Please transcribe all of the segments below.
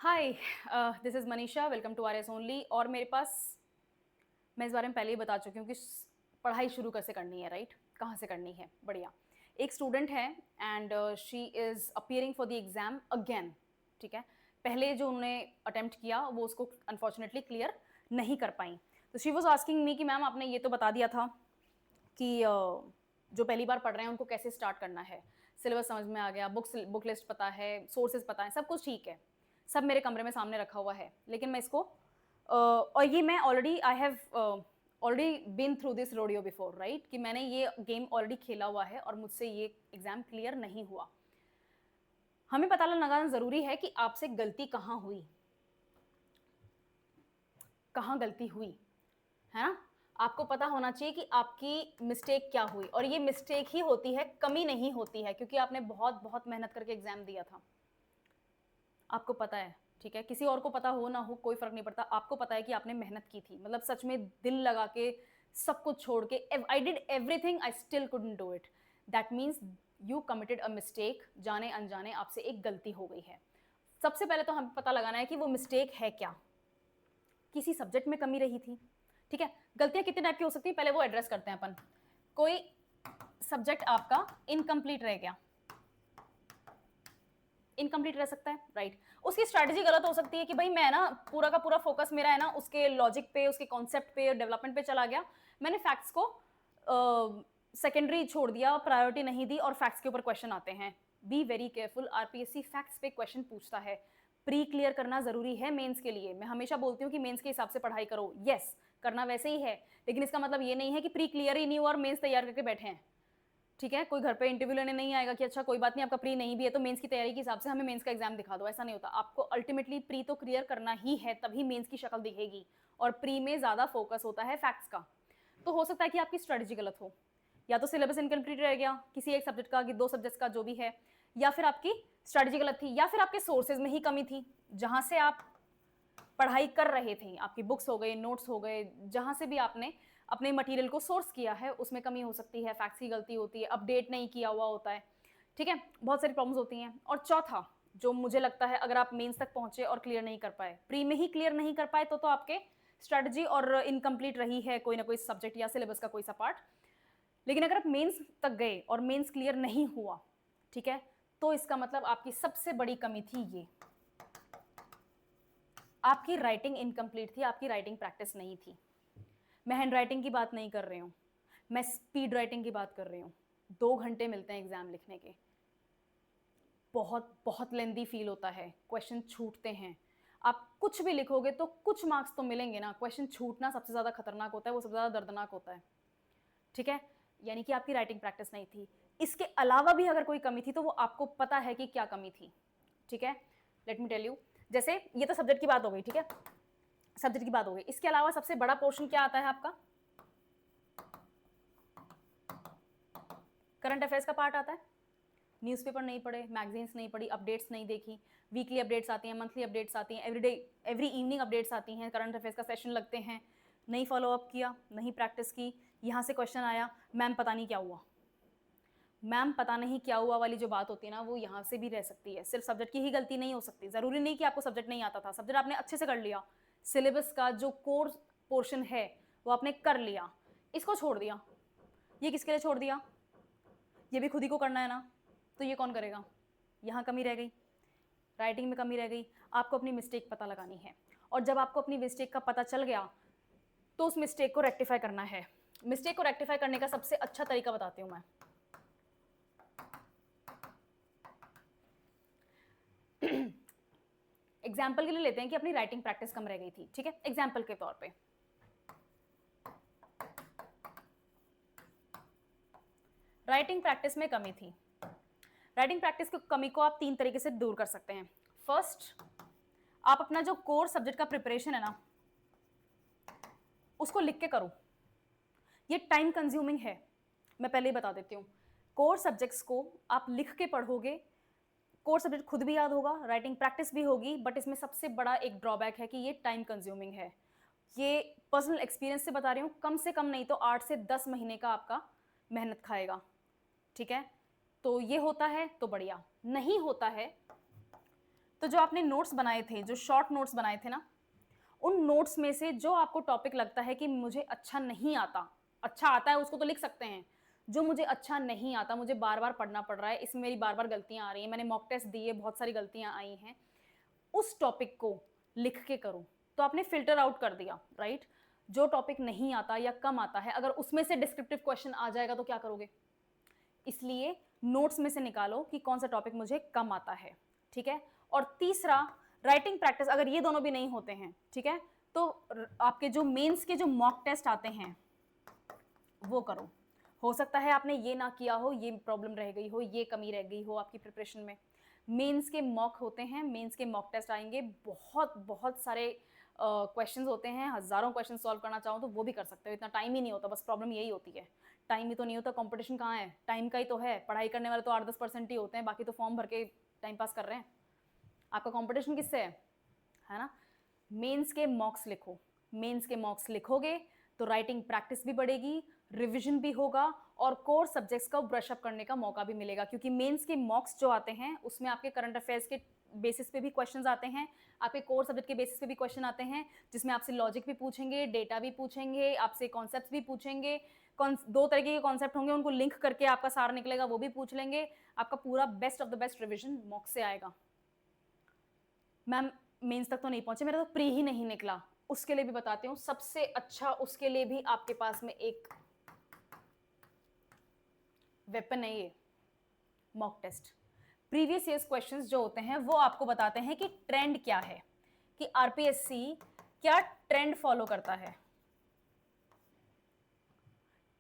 Hi, this is Manisha. Welcome to R S only. और मेरे पास, मैं इस बारे में पहले ही बता चुकी हूँ कि पढ़ाई शुरू कैसे करनी है, राइट? कहाँ से करनी है? बढ़िया। एक स्टूडेंट है and she is appearing for the exam again. ठीक है, पहले जो उन्होंने अटेम्प्ट किया वो उसको अनफॉर्चुनेटली क्लियर नहीं कर पाई। तो शी वॉज आस्किंग मी कि मैम आपने ये तो बता दिया था कि जो पहली बार पढ़ रहे हैं उनको कैसे स्टार्ट करना है, सिलेबस समझ में आ गया, बुक लिस्ट पता है, सोर्सेज पता है, सब कुछ ठीक है, सब मेरे कमरे में सामने रखा हुआ है, लेकिन मैं इसको और ये मैं already I have already been through this rodeo before, right? कि मैंने ये गेम ऑलरेडी खेला हुआ है और मुझसे ये एग्जाम क्लियर नहीं हुआ। हमें पता लगाना जरूरी है कि आपसे गलती कहाँ हुई, कहाँ गलती हुई, है ना? आपको पता होना चाहिए कि आपकी मिस्टेक क्या हुई, और ये मिस्टेक ही होती है, कमी नहीं होती है, क्योंकि आपने बहुत बहुत मेहनत करके एग्जाम दिया था। आपको पता है, ठीक है? किसी और को पता हो ना हो कोई फर्क नहीं पड़ता, आपको पता है कि आपने मेहनत की थी, मतलब सच में दिल लगा के, सब कुछ छोड़ के। I did everything, I still couldn't do it. That means you committed a mistake. जाने अनजाने आपसे एक गलती हो गई है। सबसे पहले तो हमें पता लगाना है कि वो मिस्टेक है क्या। किसी सब्जेक्ट में कमी रही थी, ठीक है? गलतियां कितने टाइप की हो सकती है, पहले वो एड्रेस करते हैं अपन। कोई सब्जेक्ट आपका इनकम्प्लीट रह गया, इनकम्प्लीट रह सकता है, राइट? उसकी स्ट्रैटेजी गलत हो सकती है कि भाई मैं ना पूरा का पूरा फोकस मेरा है ना उसके लॉजिक पे, उसके कॉन्सेप्ट पे, डेवलपमेंट पे चला गया। मैंने फैक्ट्स को सेकेंडरी छोड़ दिया, प्रायोरिटी नहीं दी, और फैक्ट्स के ऊपर क्वेश्चन आते हैं। Be very careful, RPSC facts पे क्वेश्चन पूछता है। प्री क्लियर करना जरूरी है मेंस के लिए। मैं हमेशा बोलती हूँ कि मेंस के हिसाब से पढ़ाई करो, यस करना वैसे ही है, लेकिन इसका मतलब ये नहीं है कि प्री क्लियर ही नहीं हुआ और मेंस तैयार करके बैठे हैं। ठीक है, कोई घर पे इंटरव्यू लेने नहीं आएगा कि अच्छा कोई बात नहीं आपका प्री नहीं भी है तो मेंस की तैयारी के हिसाब से हमें मेंस का एग्जाम दिखा दो। ऐसा नहीं होता। आपको अल्टीमेटली प्री तो क्लियर करना ही है, तभी मेंस की शक्ल दिखेगी, और प्री में ज्यादा फोकस होता है फैक्ट्स का। तो हो सकता है कि आपकी स्ट्रेटजी गलत हो, या तो सिलेबस इनकम्प्लीट रह गया किसी एक सब्जेक्ट का, कि दो सब्जेक्ट्स का जो भी है, या फिर आपकी स्ट्रेटजी गलत थी, या फिर आपके सोर्सेज में ही कमी थी। जहां से आप पढ़ाई कर रहे थे, आपकी बुक्स हो गए, नोट्स हो गए, जहां से भी आपने अपने मटेरियल को सोर्स किया है उसमें कमी हो सकती है, फैक्ट्स की गलती होती है, अपडेट नहीं किया हुआ होता है। ठीक है, बहुत सारी प्रॉब्लम्स होती हैं। और चौथा, जो मुझे लगता है, अगर आप मेंस तक पहुंचे और क्लियर नहीं कर पाए, प्री में ही क्लियर नहीं कर पाए, तो आपके स्ट्रेटजी और इनकम्प्लीट रही है कोई ना कोई सब्जेक्ट या सिलेबस का कोई सा पार्ट। लेकिन अगर आप मेंस तक गए और मेंस क्लियर नहीं हुआ, ठीक है, तो इसका मतलब आपकी सबसे बड़ी कमी थी ये, आपकी राइटिंग इनकम्प्लीट थी, आपकी राइटिंग प्रैक्टिस नहीं थी। मैं हैंड राइटिंग की बात नहीं कर रही हूँ, मैं स्पीड राइटिंग की बात कर रही हूँ। 2 घंटे मिलते हैं एग्जाम लिखने के, बहुत बहुत लेंदी फील होता है, क्वेश्चन छूटते हैं। आप कुछ भी लिखोगे तो कुछ मार्क्स तो मिलेंगे ना, क्वेश्चन छूटना सबसे ज़्यादा खतरनाक होता है, वो सबसे ज़्यादा दर्दनाक होता है। ठीक है, यानी कि आपकी राइटिंग प्रैक्टिस नहीं थी। इसके अलावा भी अगर कोई कमी थी तो वो आपको पता है कि क्या कमी थी। ठीक है, लेट मी टेल यू। जैसे ये तो सब्जेक्ट की बात हो गई, ठीक है, सब्जेक्ट की बात हो गई। इसके अलावा सबसे बड़ा पोर्शन क्या आता है आपका? करंट अफेयर्स का पार्ट आता है। न्यूज़पेपर नहीं पढ़े, मैगजीन्स नहीं पढ़ी, अपडेट्स नहीं देखी, वीकली अपडेट्स आती हैं, मंथली अपडेट्स आती हैं, एवरीडे एवरी इवनिंग अपडेट्स आती हैं, करंट अफेयर्स का सेशन लगते हैं, नहीं फॉलोअप किया, नहीं प्रैक्टिस की, यहाँ से क्वेश्चन आया, मैम पता नहीं क्या हुआ। मैम पता नहीं क्या हुआ वाली जो बात होती है ना, वो यहाँ से भी रह सकती है। सिर्फ सब्जेक्ट की ही गलती नहीं हो सकती, जरूरी नहीं कि आपको सब्जेक्ट नहीं आता था, सब्जेक्ट आपने अच्छे से कर लिया, सिलेबस का जो कोर पोर्शन है वो आपने कर लिया, इसको छोड़ दिया। ये किसके लिए छोड़ दिया? ये भी खुद ही को करना है ना, तो ये कौन करेगा? यहाँ कमी रह गई, राइटिंग में कमी रह गई। आपको अपनी मिस्टेक पता लगानी है, और जब आपको अपनी मिस्टेक का पता चल गया तो उस मिस्टेक को रेक्टिफाई करना है। मिस्टेक को रेक्टिफाई करने का सबसे अच्छा तरीका बताती हूँ मैं। एग्जाम्पल के लिए लेते हैं कि अपनी राइटिंग प्रैक्टिस कम रह गई थी, ठीक है, एग्जाम्पल के तौर पे राइटिंग प्रैक्टिस में कमी थी। राइटिंग प्रैक्टिस की कमी को आप 3 तरीके से दूर कर सकते हैं। फर्स्ट, आप अपना जो कोर सब्जेक्ट का प्रिपरेशन है ना, उसको लिख के करो। ये टाइम कंज्यूमिंग है, मैं पहले ही बता देती हूँ। कोर सब्जेक्ट्स को आप लिख के पढ़ोगे, कोर सब्जेक्ट खुद भी याद होगा, राइटिंग प्रैक्टिस भी होगी, बट इसमें सबसे बड़ा एक ड्रॉबैक है कि ये टाइम कंज्यूमिंग है। ये पर्सनल एक्सपीरियंस से बता रही हूँ, कम से कम नहीं तो 8 से 10 महीने का आपका मेहनत खाएगा। ठीक है, तो ये होता है तो बढ़िया, नहीं होता है तो जो आपने नोट्स बनाए थे, जो शॉर्ट नोट्स बनाए थे ना, उन नोट्स में से जो आपको टॉपिक लगता है कि मुझे अच्छा नहीं आता, अच्छा आता है उसको तो लिख सकते हैं, जो मुझे अच्छा नहीं आता, मुझे बार-बार पढ़ना पड़ रहा है, इसमें मेरी बार-बार गलतियाँ आ रही हैं, मैंने मॉक टेस्ट दिए, बहुत सारी गलतियाँ आई हैं, उस टॉपिक को लिख के करो। तो आपने फ़िल्टर आउट कर दिया, राइट? जो टॉपिक नहीं आता या कम आता है, अगर उसमें से डिस्क्रिप्टिव क्वेश्चन आ जाएगा तो क्या करोगे? इसलिए नोट्स में से निकालो कि कौन सा टॉपिक मुझे कम आता है, ठीक है? और तीसरा, राइटिंग प्रैक्टिस, अगर ये दोनों भी नहीं होते हैं, ठीक है, तो आपके जो मेंस के जो मॉक टेस्ट आते हैं वो करो। हो सकता है आपने ये ना किया हो, ये प्रॉब्लम रह गई हो, ये कमी रह गई हो आपकी प्रिपरेशन में। मेंस के मॉक होते हैं, मेंस के मॉक टेस्ट आएंगे, बहुत बहुत सारे क्वेश्चंस होते हैं, हज़ारों क्वेश्चन सॉल्व करना चाहो तो वो भी कर सकते हो, इतना टाइम ही नहीं होता, बस प्रॉब्लम यही होती है, टाइम ही तो नहीं होता। कंपटीशन कहाँ है, टाइम का ही तो है। पढ़ाई करने वाले तो 8-10% ही होते हैं, बाकी तो फॉर्म भर के टाइम पास कर रहे हैं। आपका कंपटीशन किससे है ना? मेंस के मॉक्स लिखो, मेंस के मॉक्स लिखोगे तो राइटिंग प्रैक्टिस भी बढ़ेगी, रिवीजन भी होगा और कोर सब्जेक्ट्स का ब्रश अप करने का मौका भी मिलेगा, क्योंकि मेंस के मॉक्स जो आते हैं उसमें आपके करंट अफेयर्स के बेसिस पे भी क्वेश्चंस आते हैं, आपके कोर सब्जेक्ट के बेसिस पे भी क्वेश्चन आते हैं, जिसमें आपसे लॉजिक भी पूछेंगे, डेटा भी पूछेंगे, आपसे कॉन्सेप्ट्स भी पूछेंगे। दो तरीके के कॉन्सेप्ट होंगे, उनको लिंक करके आपका सार निकलेगा, वो भी पूछ लेंगे। आपका पूरा best of the best revision mock से आएगा। मैम मेंस तक तो नहीं पहुंचे, मेरा तो प्री ही नहीं निकला, उसके लिए भी बताती हूँ। सबसे अच्छा उसके लिए भी आपके पास में एक वेपन है, ये mock test. Previous years questions जो होते हैं वो आपको बताते हैं कि ट्रेंड क्या है, कि आरपीएससी क्या ट्रेंड फॉलो करता है।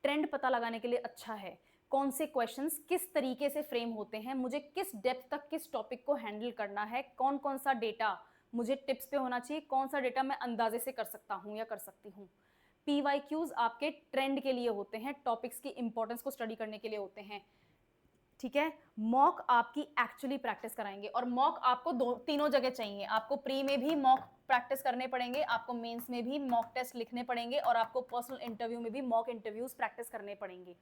ट्रेंड पता लगाने के लिए अच्छा है, कौन से क्वेश्चंस किस तरीके से फ्रेम होते हैं, मुझे किस डेप्थ तक किस टॉपिक को हैंडल करना है, कौन कौन सा डेटा मुझे टिप्स पे होना चाहिए, कौन सा डेटा मैं अंदाजे से कर सकता हूं या कर सकती हूं। पीवाईक्यूज आपके ट्रेंड के लिए होते हैं, टॉपिक्स की इंपॉर्टेंस को स्टडी करने के लिए होते हैं, ठीक है। मॉक आपकी एक्चुअली प्रैक्टिस कराएंगे, और मॉक आपको तीनों जगह चाहिए। आपको प्री में भी मॉक प्रैक्टिस करने पड़ेंगे, आपको मेंस में भी मॉक टेस्ट लिखने पड़ेंगे, और आपको पर्सनल इंटरव्यू में भी मॉक इंटरव्यूज प्रैक्टिस करने पड़ेंगे।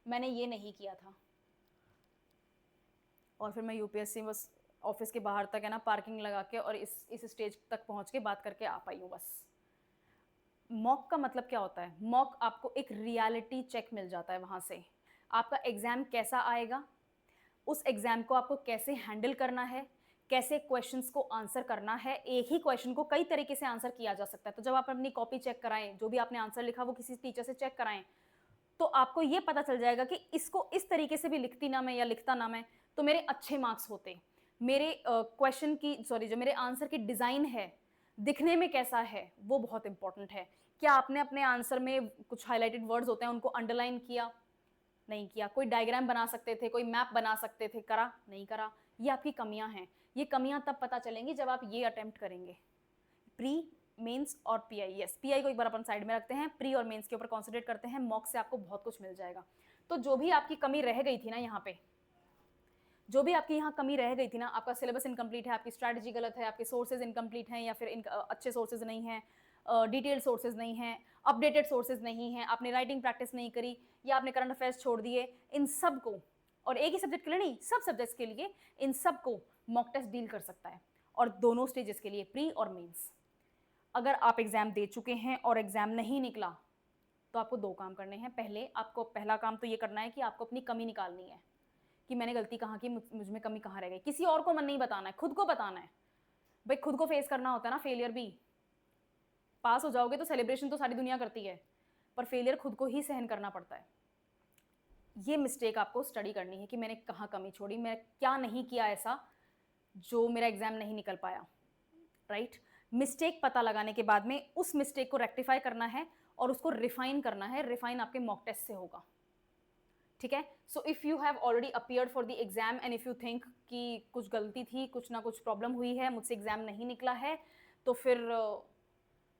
मैंने ये नहीं किया था, और फिर मैं यूपीएससी बस ऑफिस के बाहर तक है ना पार्किंग लगा के और इस स्टेज तक पहुंच के बात करके आ पाई हूँ बस। मॉक का मतलब क्या होता है? मॉक आपको एक रियलिटी चेक मिल जाता है वहाँ से, आपका एग्ज़ाम कैसा आएगा, उस एग्ज़ाम को आपको कैसे हैंडल करना है, कैसे क्वेश्चंस को आंसर करना है। एक ही क्वेश्चन को कई तरीके से आंसर किया जा सकता है, तो जब आप अपनी कॉपी चेक कराएं, जो भी आपने आंसर लिखा वो किसी टीचर से चेक कराएं, तो आपको ये पता चल जाएगा कि इसको इस तरीके से भी लिखती ना मैं या लिखता ना मैं तो मेरे अच्छे मार्क्स होते। मेरे क्वेश्चन की जो मेरे आंसर की डिज़ाइन है दिखने में कैसा है वो बहुत इंपॉर्टेंट है। क्या आपने अपने आंसर में कुछ हाईलाइटेड वर्ड्स होते हैं उनको अंडरलाइन किया? नहीं किया। कोई डायग्राम बना सकते थे, कोई मैप बना सकते थे, करा? नहीं करा। ये आपकी कमियां हैं। ये कमियां तब पता चलेंगी जब आप ये अटेम्प्ट करेंगे। प्री, मेंस और पीआई। यस, पीआई को एक बार अपन साइड में रखते हैं, प्री और मेंस के ऊपर कॉन्सेंट्रेट करते हैं। मॉक से आपको बहुत कुछ मिल जाएगा। तो जो भी आपकी कमी रह गई थी ना यहाँ पे, जो भी आपकी यहाँ कमी रह गई थी ना, आपका सिलेबस इनकम्प्लीट है, आपकी स्ट्रैटेजी गलत है, आपके सोर्सेज इनकम्प्लीट हैं, या फिर अच्छे सोर्सेज नहीं हैं, डिटेल्ड सोर्सेज नहीं हैं, अपडेटेड सोर्सेज नहीं हैं, आपने राइटिंग प्रैक्टिस नहीं करी, या आपने करंट अफेयर्स छोड़ दिए, इन सब को, और एक ही सब्जेक्ट के लिए नहीं, सब सब्जेक्ट्स के लिए इन सब को मॉक टेस्ट डील कर सकता है, और दोनों स्टेजेस के लिए, प्री और मेंस। अगर आप एग्जाम दे चुके हैं और एग्जाम नहीं निकला तो आपको दो काम करने हैं। आपको पहला काम तो ये करना है कि आपको अपनी कमी निकालनी है कि मैंने गलती कहाँ की, मुझ में कमी कहाँ रह गई। किसी और को मन नहीं बताना है, खुद को बताना है भाई। खुद को फेस करना होता है ना फेलियर भी। पास हो जाओगे तो सेलिब्रेशन तो सारी दुनिया करती है, पर फेलियर खुद को ही सहन करना पड़ता है। ये मिस्टेक आपको स्टडी करनी है कि मैंने कहाँ कमी छोड़ी, मैं क्या नहीं किया ऐसा जो मेरा एग्जाम नहीं निकल पाया, राइट। मिस्टेक पता लगाने के बाद में उस मिस्टेक को रेक्टिफाई करना है और उसको रिफाइन करना है। रिफाइन आपके मॉक टेस्ट से होगा, ठीक है। So if you have already appeared for the exam and if you think कि कुछ गलती थी, कुछ ना कुछ प्रॉब्लम हुई है, मुझसे एग्जाम नहीं निकला है, तो फिर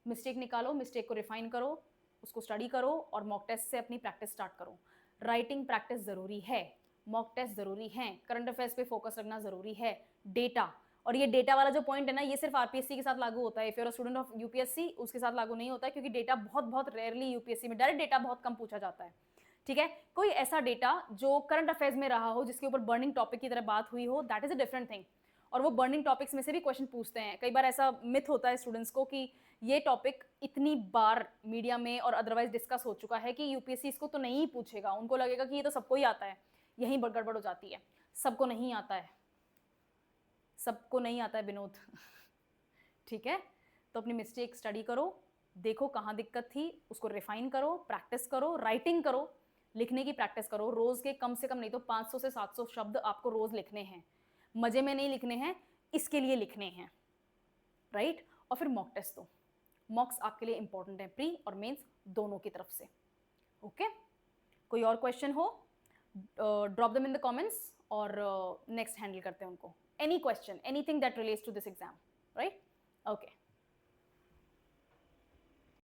मिस्टेक निकालो, मिस्टेक को रिफाइन करो, उसको स्टडी करो और मॉक टेस्ट से अपनी प्रैक्टिस स्टार्ट करो। राइटिंग प्रैक्टिस ज़रूरी है, मॉक टेस्ट ज़रूरी है, करंट अफेयर्स पे फोकस रखना ज़रूरी है, डेटा। और ये डेटा वाला जो पॉइंट है ना, ये सिर्फ आरपीएससी के साथ लागू होता है। If you're a student of UPSC उसके साथ लागू नहीं होता है, क्योंकि डेटा बहुत बहुत रेयरली यूपीएससी में डायरेक्ट डेटा बहुत कम पूछा जाता है, ठीक है। कोई ऐसा डेटा जो करंट अफेयर्स में रहा हो, जिसके ऊपर बर्निंग टॉपिक की तरह बात हुई हो, that is a different thing. और वो बर्निंग टॉपिक्स में से भी क्वेश्चन पूछते हैं। कई बार ऐसा मिथ होता है स्टूडेंट्स को कि ये टॉपिक इतनी बार मीडिया में और अदरवाइज डिस्कस हो चुका है कि यूपीएससी इसको तो नहीं पूछेगा, उनको लगेगा कि ये तो सबको ही आता है। यहीं गड़बड़ हो जाती है, सबको नहीं आता है, सबको नहीं आता है विनोद। ठीक है, तो अपनी मिस्टेक स्टडी करो, देखो कहाँ दिक्कत थी, उसको रिफाइन करो, प्रैक्टिस करो, राइटिंग करो, लिखने की प्रैक्टिस करो। रोज के कम से कम नहीं तो 500 से 700 शब्द आपको रोज लिखने हैं। मजे में नहीं लिखने हैं, इसके लिए लिखने हैं, राइट। और फिर मॉक टेस्ट दो। मॉक्स आपके लिए इंपॉर्टेंट है, प्री और मेंस दोनों की तरफ से। ओके, कोई और क्वेश्चन हो drop them in the comments और नेक्स्ट हैंडल करते हैं उनको। Any question, anything that relates to this exam, right. Okay.